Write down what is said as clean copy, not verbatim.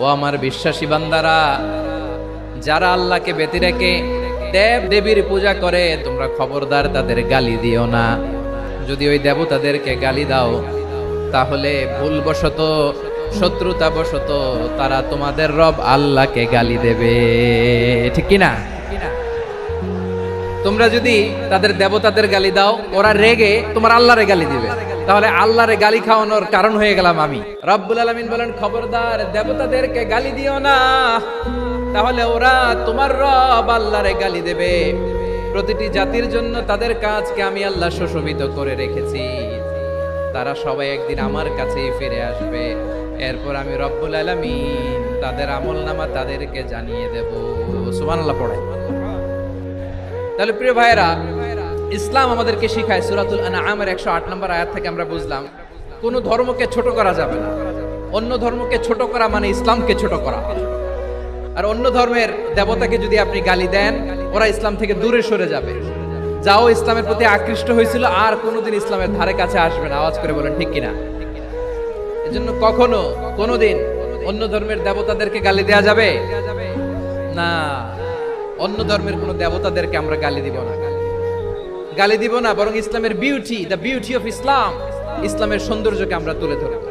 ও আমার বিশ্বাসী বান্দারা, যারা আল্লাহকে ব্যতি রেখে দেব দেবীর পূজা করে, তোমরা খবরদার তাদের গালি দিও না। যদি ওই দেবতাদেরকে গালি দাও, তাহলে ভুলবশত, শত্রুতাবশত তারা তোমাদের রব আল্লাহকে গালি দেবে। ঠিক কি না? তোমরা যদি তাদের দেবতাদের গালি দাও, ওরা রেগে তোমার আল্লাহরে গালি দিবে, তাহলে আল্লাহরে গালি খাওয়ানোর কারণ হয়ে গেলাম আমি। রব্বুল আলামিন বলেন, খবরদার দেবতাদেরকে গালি দিও না, তাহলে ওরা তোমার রব আল্লাহরে গালি দেবে। প্রতিটি জাতির জন্য তাদের কাজকে আমি আল্লাহ সুশোভিত করে রেখেছি। তারা সবাই একদিন আমার কাছেই ফিরে আসবে। এরপর আমি রব্বুল আলামিন তাদের আমলনামা তাদেরকে জানিয়ে দেব। সুবহানাল্লাহ পড়ে। তাহলে প্রিয় ভাইরা, ইসলাম আমাদেরকে শিখায়, সূরাতুল আনআমের 108 নম্বর আয়াত থেকে আমরা বুঝলাম কোন ধর্মকে ছোট করা যাবে না। অন্য ধর্মকে ছোট করা মানে ইসলামকে ছোট করা। আর অন্য ধর্মের দেবতাকে যদি আপনি গালি দেন, ওরা ইসলাম থেকে দূরে সরে যাবে। যাও ইসলামের প্রতি আকৃষ্ট হয়েছিল, আর কোনোদিন ইসলামের ধারে কাছে আসবে না। আওয়াজ করে বলেন ঠিক কিনা? এজন্য কখনো কোনোদিন অন্য ধর্মের দেবতাদেরকে গালি দেয়া যাবে না। অন্য ধর্মের কোন দেবতাদেরকে আমরা গালি দিব না, গালি দিব না, বরং ইসলামের beauty, the beauty of Islam, ইসলামের সৌন্দর্যকে আমরা তুলে ধরব।